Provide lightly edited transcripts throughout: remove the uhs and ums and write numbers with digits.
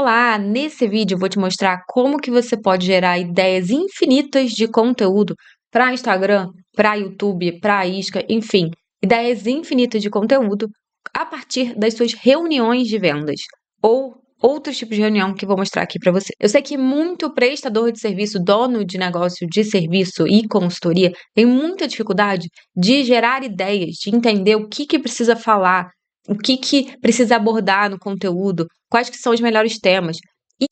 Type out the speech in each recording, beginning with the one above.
Olá! Nesse vídeo eu vou te mostrar como que você pode gerar ideias infinitas de conteúdo para Instagram, para YouTube, para Isca, enfim, ideias infinitas de conteúdo a partir das suas reuniões de vendas ou outros tipos de reunião que eu vou mostrar aqui para você. Eu sei que muito prestador de serviço, dono de negócio de serviço e consultoria tem muita dificuldade de gerar ideias, de entender o que precisa falar, o que precisa abordar no conteúdo, quais que são os melhores temas.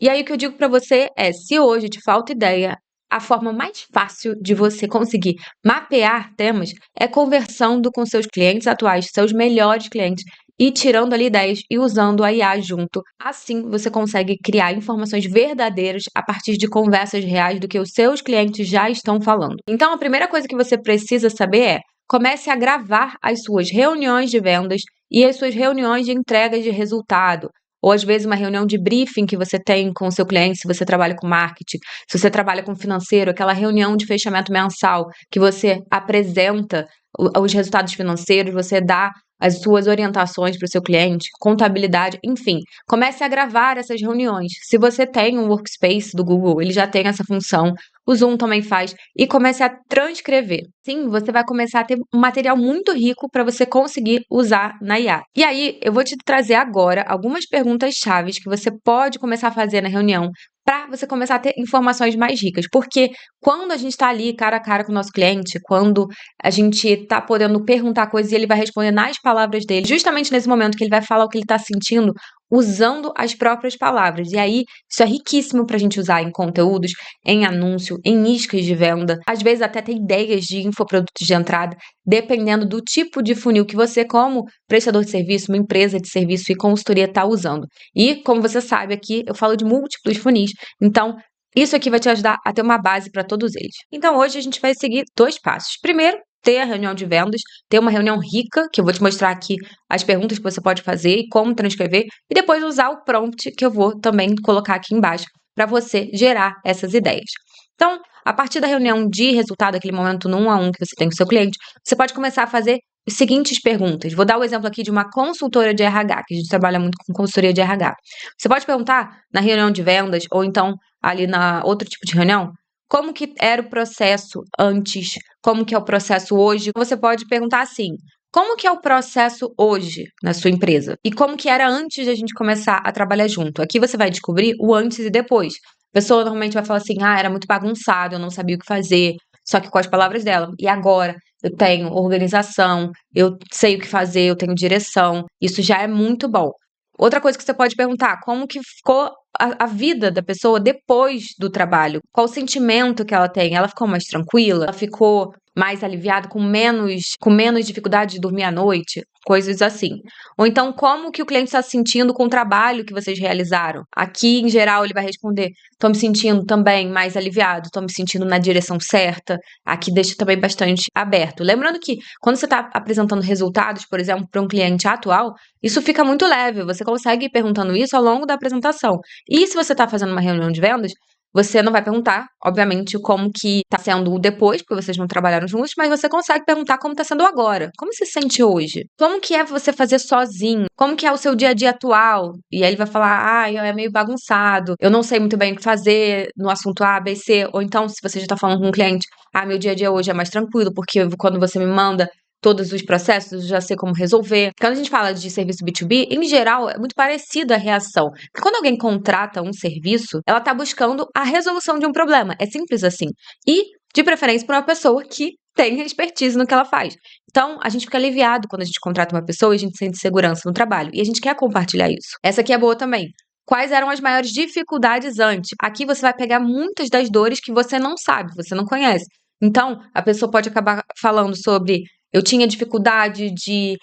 E aí o que eu digo para você é, se hoje te falta ideia, a forma mais fácil de você conseguir mapear temas é conversando com seus clientes atuais, seus melhores clientes, e tirando ali ideias e usando a IA junto. Assim, você consegue criar informações verdadeiras a partir de conversas reais do que os seus clientes já estão falando. Então, a primeira coisa que você precisa saber é: comece a gravar as suas reuniões de vendas e as suas reuniões de entrega de resultado. Ou às vezes uma reunião de briefing que você tem com o seu cliente, se você trabalha com marketing, se você trabalha com financeiro, aquela reunião de fechamento mensal que você apresenta os resultados financeiros, você dá as suas orientações para o seu cliente, contabilidade, enfim. Comece a gravar essas reuniões. Se você tem um workspace do Google, ele já tem essa função, o Zoom também faz, e comece a transcrever. Sim, você vai começar a ter um material muito rico para você conseguir usar na IA. E aí, eu vou te trazer agora algumas perguntas chaves que você pode começar a fazer na reunião para você começar a ter informações mais ricas. Porque quando a gente está ali cara a cara com o nosso cliente, quando a gente está podendo perguntar coisas e ele vai responder nas palavras dele, justamente nesse momento que ele vai falar o que ele está sentindo, usando as próprias palavras. E aí, isso é riquíssimo para a gente usar em conteúdos, em anúncio, em iscas de venda. Às vezes até tem ideias de infoprodutos de entrada, dependendo do tipo de funil que você, como prestador de serviço, uma empresa de serviço e consultoria, está usando. E, como você sabe aqui, eu falo de múltiplos funis. Então, isso aqui vai te ajudar a ter uma base para todos eles. Então, hoje a gente vai seguir 2 passos. Primeiro, ter a reunião de vendas, ter uma reunião rica, que eu vou te mostrar aqui as perguntas que você pode fazer e como transcrever, e depois usar o prompt que eu vou também colocar aqui embaixo para você gerar essas ideias. Então, a partir da reunião de resultado, aquele momento no 1 a 1 que você tem com o seu cliente, você pode começar a fazer as seguintes perguntas. Vou dar o exemplo aqui de uma consultora de RH, que a gente trabalha muito com consultoria de RH. Você pode perguntar na reunião de vendas, ou então ali na outro tipo de reunião, como que era o processo antes, como que é o processo hoje. Você pode perguntar assim: como que é o processo hoje na sua empresa? E como que era antes de a gente começar a trabalhar junto? Aqui você vai descobrir o antes e depois. A pessoa normalmente vai falar assim: ah, era muito bagunçado, eu não sabia o que fazer, só que com as palavras dela. E agora eu tenho organização, eu sei o que fazer, eu tenho direção. Isso já é muito bom. Outra coisa que você pode perguntar: como que ficou a vida da pessoa depois do trabalho? Qual o sentimento que ela tem? Ela ficou mais tranquila? Ela ficou mais aliviada, com menos dificuldade de dormir à noite? Coisas assim. Ou então, como que o cliente está se sentindo com o trabalho que vocês realizaram? Aqui, em geral, ele vai responder: estou me sentindo também mais aliviado, estou me sentindo na direção certa. Aqui deixa também bastante aberto. Lembrando que, quando você está apresentando resultados, por exemplo, para um cliente atual, isso fica muito leve, você consegue ir perguntando isso ao longo da apresentação. E se você está fazendo uma reunião de vendas, você não vai perguntar, obviamente, como que está sendo o depois, porque vocês não trabalharam juntos, mas você consegue perguntar como está sendo agora. Como você se sente hoje? Como que é você fazer sozinho? Como que é o seu dia a dia atual? E aí ele vai falar: ah, é meio bagunçado, eu não sei muito bem o que fazer no assunto A, B, C. Ou então, se você já está falando com um cliente: ah, meu dia a dia hoje é mais tranquilo, porque quando você me manda todos os processos, eu já sei como resolver. Quando a gente fala de serviço B2B, em geral, é muito parecida a reação. Porque quando alguém contrata um serviço, ela está buscando a resolução de um problema. É simples assim. E, de preferência, para uma pessoa que tem expertise no que ela faz. Então, a gente fica aliviado quando a gente contrata uma pessoa e a gente sente segurança no trabalho. E a gente quer compartilhar isso. Essa aqui é boa também. Quais eram as maiores dificuldades antes? Aqui você vai pegar muitas das dores que você não sabe, você não conhece. Então, a pessoa pode acabar falando sobre: eu tinha dificuldade de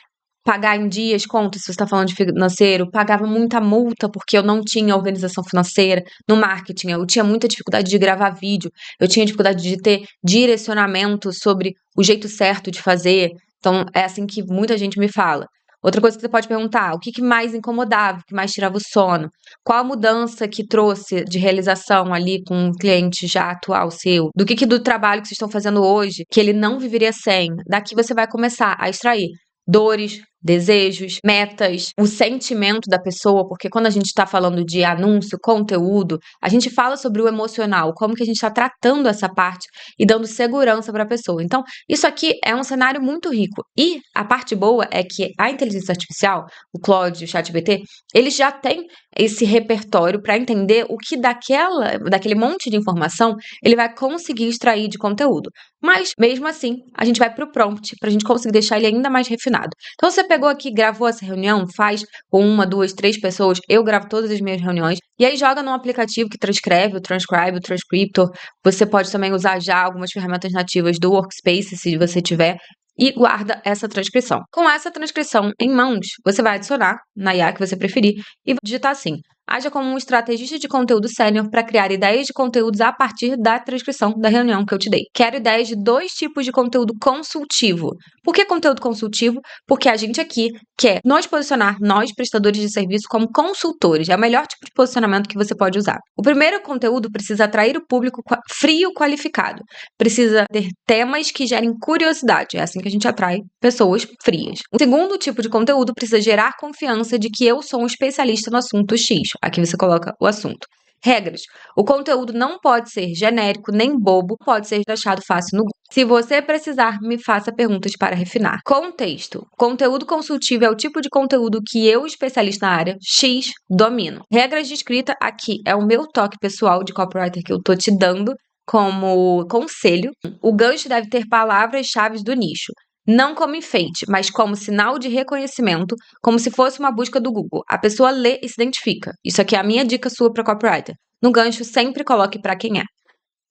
pagar em dias contas, se você está falando de financeiro, pagava muita multa porque eu não tinha organização financeira. No marketing, eu tinha muita dificuldade de gravar vídeo, eu tinha dificuldade de ter direcionamento sobre o jeito certo de fazer. Então, é assim que muita gente me fala. Outra coisa que você pode perguntar: o que mais incomodava, o que mais tirava o sono? Qual a mudança que trouxe de realização ali com um cliente já atual seu? Do que do trabalho que vocês estão fazendo hoje, que ele não viveria sem? Daqui você vai começar a extrair dores, desejos, metas, o sentimento da pessoa, porque quando a gente está falando de anúncio, conteúdo, a gente fala sobre o emocional, como que a gente está tratando essa parte e dando segurança para a pessoa. Então, isso aqui é um cenário muito rico. E a parte boa é que a inteligência artificial, o Claude, o ChatGPT, eles já têm esse repertório para entender o que daquele monte de informação ele vai conseguir extrair de conteúdo. Mas, mesmo assim, a gente vai para o prompt para a gente conseguir deixar ele ainda mais refinado. Então, você pegou aqui, gravou essa reunião, faz com 1, 2, 3 pessoas, eu gravo todas as minhas reuniões, e aí joga num aplicativo que transcreve, o Transcribe, o Transcriptor. Você pode também usar já algumas ferramentas nativas do Workspace, se você tiver, e guarda essa transcrição. Com essa transcrição em mãos, você vai adicionar na IA que você preferir e digitar assim: haja como um estrategista de conteúdo sênior para criar ideias de conteúdos a partir da transcrição da reunião que eu te dei. Quero ideias de 2 tipos de conteúdo consultivo. Por que conteúdo consultivo? Porque a gente aqui quer nos posicionar, nós, prestadores de serviço, como consultores. É o melhor tipo de posicionamento que você pode usar. O primeiro conteúdo precisa atrair o público frio qualificado. Precisa ter temas que gerem curiosidade. É assim que a gente atrai pessoas frias. O segundo tipo de conteúdo precisa gerar confiança de que eu sou um especialista no assunto X. Aqui você coloca o assunto. Regras. O conteúdo não pode ser genérico nem bobo, pode ser achado fácil no Google. Se você precisar, me faça perguntas para refinar. Contexto. Conteúdo consultivo é o tipo de conteúdo que eu, especialista na área X, domino. Regras de escrita, aqui é o meu toque pessoal de copywriter que eu tô te dando como conselho. O gancho deve ter palavras-chave do nicho. Não como enfeite, mas como sinal de reconhecimento, como se fosse uma busca do Google. A pessoa lê e se identifica. Isso aqui é a minha dica sua para copywriter. No gancho, sempre coloque para quem é.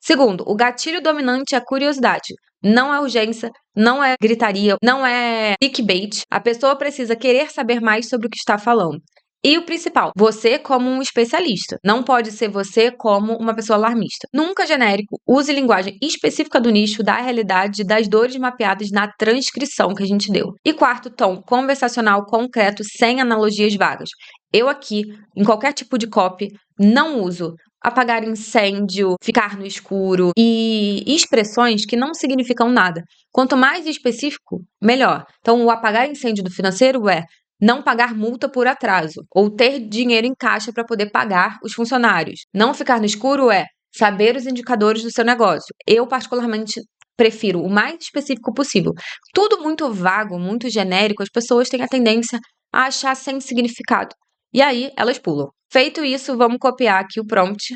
Segundo, o gatilho dominante é a curiosidade. Não é urgência, não é gritaria, não é clickbait. A pessoa precisa querer saber mais sobre o que está falando. E o principal, você como um especialista. Não pode ser você como uma pessoa alarmista. Nunca genérico, use linguagem específica do nicho, da realidade, das dores mapeadas na transcrição que a gente deu. E quarto, tom conversacional concreto, sem analogias vagas. Eu aqui, em qualquer tipo de copy, não uso apagar incêndio, ficar no escuro e expressões que não significam nada. Quanto mais específico, melhor. Então, o apagar incêndio do financeiro é não pagar multa por atraso, ou ter dinheiro em caixa para poder pagar os funcionários. Não ficar no escuro é saber os indicadores do seu negócio. Eu, particularmente, prefiro o mais específico possível. Tudo muito vago, muito genérico, as pessoas têm a tendência a achar sem significado. E aí, elas pulam. Feito isso, vamos copiar aqui o prompt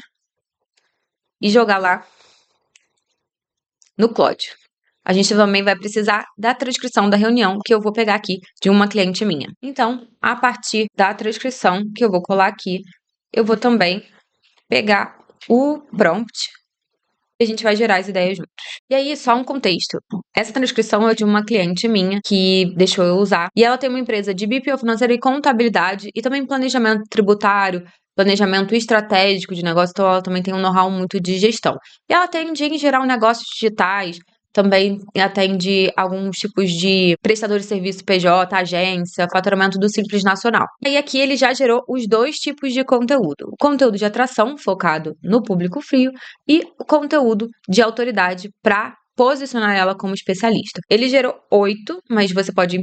e jogar lá no Claude. A gente também vai precisar da transcrição da reunião que eu vou pegar aqui de uma cliente minha. Então, a partir da transcrição que eu vou colar aqui, eu vou também pegar o prompt e a gente vai gerar as ideias juntos. E aí, só um contexto. Essa transcrição é de uma cliente minha que deixou eu usar. E ela tem uma empresa de BPO financeiro e contabilidade e também planejamento tributário, planejamento estratégico de negócio. Então, ela também tem um know-how muito de gestão. E ela atende, em geral, negócios digitais, também atende alguns tipos de prestador de serviço PJ, agência, faturamento do Simples Nacional. E aqui ele já gerou os 2 tipos de conteúdo. O conteúdo de atração, focado no público frio, e o conteúdo de autoridade para posicionar ela como especialista. Ele gerou 8, mas você pode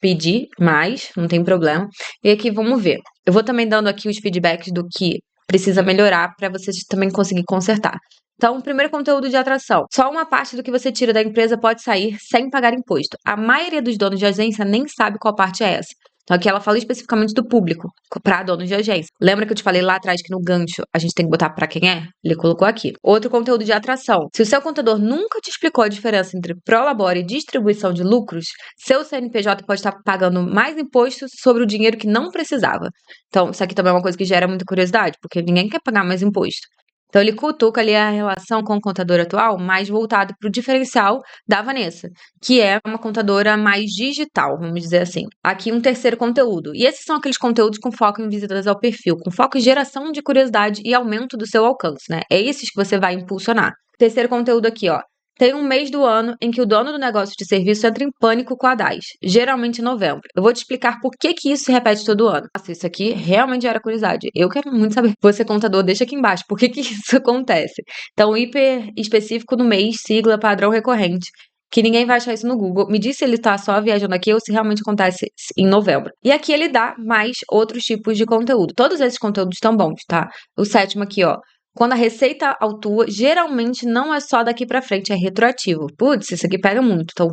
pedir mais, não tem problema. E aqui vamos ver. Eu vou também dando aqui os feedbacks do que precisa melhorar para você também conseguir consertar. Então, primeiro conteúdo de atração. Só uma parte do que você tira da empresa pode sair sem pagar imposto. A maioria dos donos de agência nem sabe qual parte é essa. Então, aqui ela fala especificamente do público, para donos de agência. Lembra que eu te falei lá atrás que no gancho a gente tem que botar para quem é? Ele colocou aqui. Outro conteúdo de atração. Se o seu contador nunca te explicou a diferença entre prolabore e distribuição de lucros, seu CNPJ pode estar pagando mais imposto sobre o dinheiro que não precisava. Então, isso aqui também é uma coisa que gera muita curiosidade, porque ninguém quer pagar mais imposto. Então, ele cutuca ali a relação com o contador atual, mais voltado para o diferencial da Vanessa, que é uma contadora mais digital, vamos dizer assim. Aqui um terceiro conteúdo. E esses são aqueles conteúdos com foco em visitas ao perfil, com foco em geração de curiosidade e aumento do seu alcance, né? É esses que você vai impulsionar. Terceiro conteúdo aqui, ó. Tem um mês do ano em que o dono do negócio de serviço entra em pânico com a DAS, geralmente em novembro. Eu vou te explicar por que isso se repete todo ano. Nossa, isso aqui realmente gera curiosidade. Eu quero muito saber. Você, contador, deixa aqui embaixo. Por que isso acontece? Então, hiper específico no mês, sigla, padrão recorrente. que ninguém vai achar isso no Google. Me diz se ele tá só viajando aqui ou se realmente acontece em novembro. E aqui ele dá mais outros tipos de conteúdo. Todos esses conteúdos estão bons, tá? O 7º aqui, ó. Quando a receita autua, geralmente não é só daqui pra frente, é retroativo. Putz, isso aqui pega muito. Então,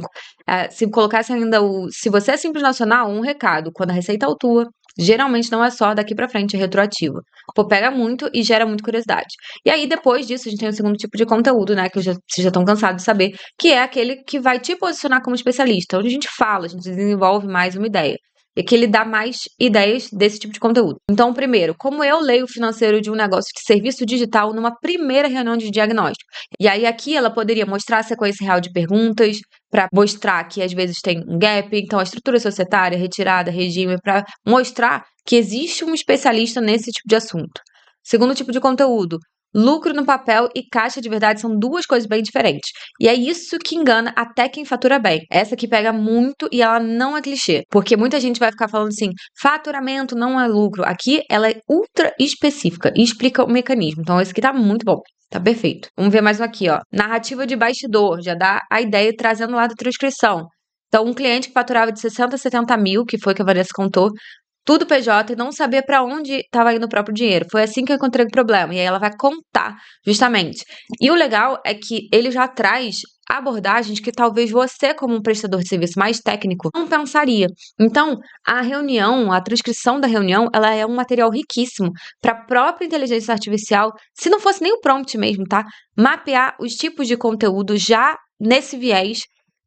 se colocasse ainda se você é Simples Nacional, um recado. Quando a receita autua, geralmente não é só daqui pra frente, é retroativo. Pô, pega muito e gera muita curiosidade. E aí, depois disso, a gente tem o segundo tipo de conteúdo, né? Que vocês já estão cansados de saber, que é aquele que vai te posicionar como especialista, onde a gente fala, a gente desenvolve mais uma ideia. E que ele dá mais ideias desse tipo de conteúdo. Então, primeiro, como eu leio o financeiro de um negócio de serviço digital numa primeira reunião de diagnóstico. E aí, aqui, ela poderia mostrar a sequência real de perguntas, para mostrar que às vezes tem um gap, então a estrutura societária, retirada, regime, para mostrar que existe um especialista nesse tipo de assunto. Segundo tipo de conteúdo, lucro no papel e caixa de verdade são duas coisas bem diferentes. E é isso que engana até quem fatura bem. Essa que pega muito e ela não é clichê. Porque muita gente vai ficar falando assim, faturamento não é lucro. Aqui ela é ultra específica e explica o mecanismo. Então esse aqui tá muito bom. Tá perfeito. Vamos ver mais um aqui, ó. Narrativa de bastidor. Já dá a ideia trazendo lá da transcrição. Então, um cliente que faturava de 60 a 70 mil, que foi o que a Vanessa contou, tudo PJ e não sabia para onde estava indo o próprio dinheiro. Foi assim que eu encontrei o problema. E aí ela vai contar, justamente. E o legal é que ele já traz abordagens que talvez você, como um prestador de serviço mais técnico, não pensaria. Então, a reunião, a transcrição da reunião, ela é um material riquíssimo para a própria inteligência artificial, se não fosse nem o prompt mesmo, tá? Mapear os tipos de conteúdo já nesse viés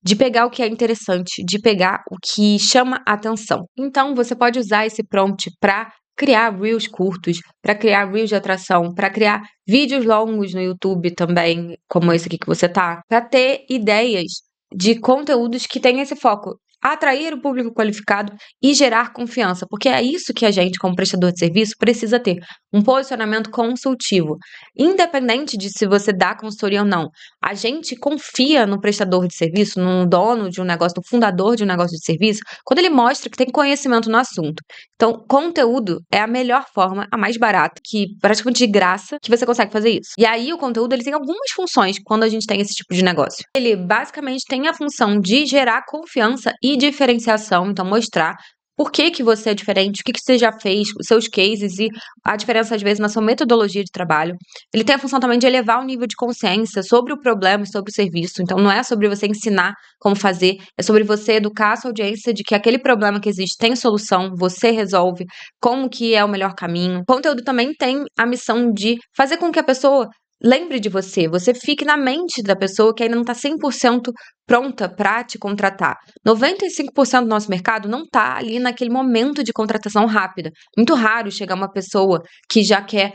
de pegar o que é interessante, de pegar o que chama a atenção. Então, você pode usar esse prompt para criar reels curtos, para criar reels de atração, para criar vídeos longos no YouTube também, como esse aqui que você tá, para ter ideias de conteúdos que têm esse foco. Atrair o público qualificado e gerar confiança, porque é isso que a gente, como prestador de serviço, precisa ter. Um posicionamento consultivo. Independente de se você dá consultoria ou não, a gente confia no prestador de serviço, no dono de um negócio, no fundador de um negócio de serviço, quando ele mostra que tem conhecimento no assunto. Então, conteúdo é a melhor forma, a mais barata, que praticamente de graça, que você consegue fazer isso. E aí, o conteúdo ele tem algumas funções quando a gente tem esse tipo de negócio. Ele basicamente tem a função de gerar confiança e diferenciação, então mostrar por que você é diferente, o que você já fez, os seus cases e a diferença, às vezes, na sua metodologia de trabalho. Ele tem a função também de elevar o nível de consciência sobre o problema e sobre o serviço. Então, não é sobre você ensinar como fazer, é sobre você educar a sua audiência de que aquele problema que existe tem solução, você resolve, como que é o melhor caminho. O conteúdo também tem a missão de fazer com que a pessoa lembre de você fique na mente da pessoa que ainda não está 100% pronta para te contratar. 95% do nosso mercado não está ali naquele momento de contratação rápida. Muito raro chegar uma pessoa que já quer,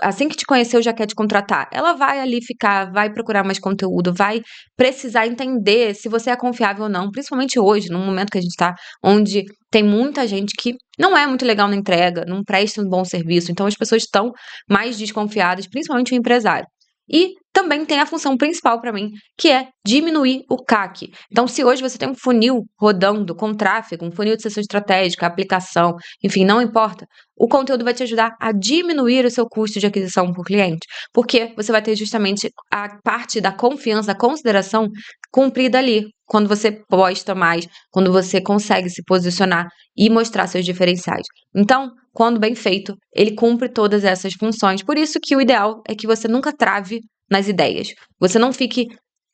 assim que te conheceu, já quer te contratar. Ela vai ali ficar, vai procurar mais conteúdo, vai precisar entender se você é confiável ou não, principalmente hoje, no momento que a gente está, onde tem muita gente que não é muito legal na entrega, não presta um bom serviço, então as pessoas estão mais desconfiadas, principalmente o empresário. E também tem a função principal para mim, que é diminuir o CAC. Então, se hoje você tem um funil rodando com tráfego, um funil de sessão estratégica, aplicação, enfim, não importa, o conteúdo vai te ajudar a diminuir o seu custo de aquisição por cliente, porque você vai ter justamente a parte da confiança, da consideração cumprida ali, quando você posta mais, quando você consegue se posicionar e mostrar seus diferenciais. Então, quando bem feito, ele cumpre todas essas funções. Por isso que o ideal é que você nunca trave nas ideias. Você não fique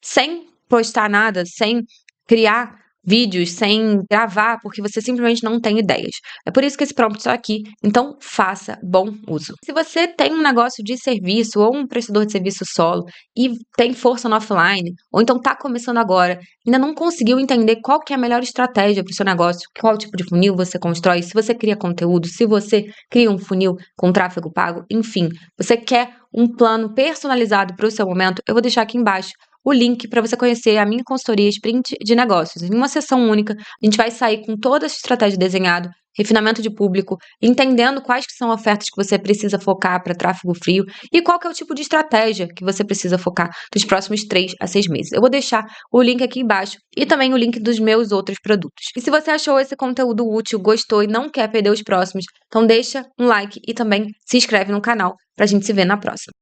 sem postar nada, sem criar vídeos, sem gravar, porque você simplesmente não tem ideias. É por isso que esse prompt está aqui, então faça bom uso. Se você tem um negócio de serviço ou um prestador de serviço solo e tem força no offline, ou então está começando agora, ainda não conseguiu entender qual que é a melhor estratégia para o seu negócio, qual tipo de funil você constrói, se você cria conteúdo, se você cria um funil com tráfego pago, enfim, você quer um plano personalizado para o seu momento, eu vou deixar aqui embaixo o link para você conhecer a minha consultoria Sprint de Negócios. Em uma sessão única, a gente vai sair com toda essa estratégia desenhada, refinamento de público, entendendo quais que são ofertas que você precisa focar para tráfego frio e qual que é o tipo de estratégia que você precisa focar dos próximos 3 a 6 meses. Eu vou deixar o link aqui embaixo e também o link dos meus outros produtos. E se você achou esse conteúdo útil, gostou e não quer perder os próximos, então deixa um like e também se inscreve no canal para a gente se ver na próxima.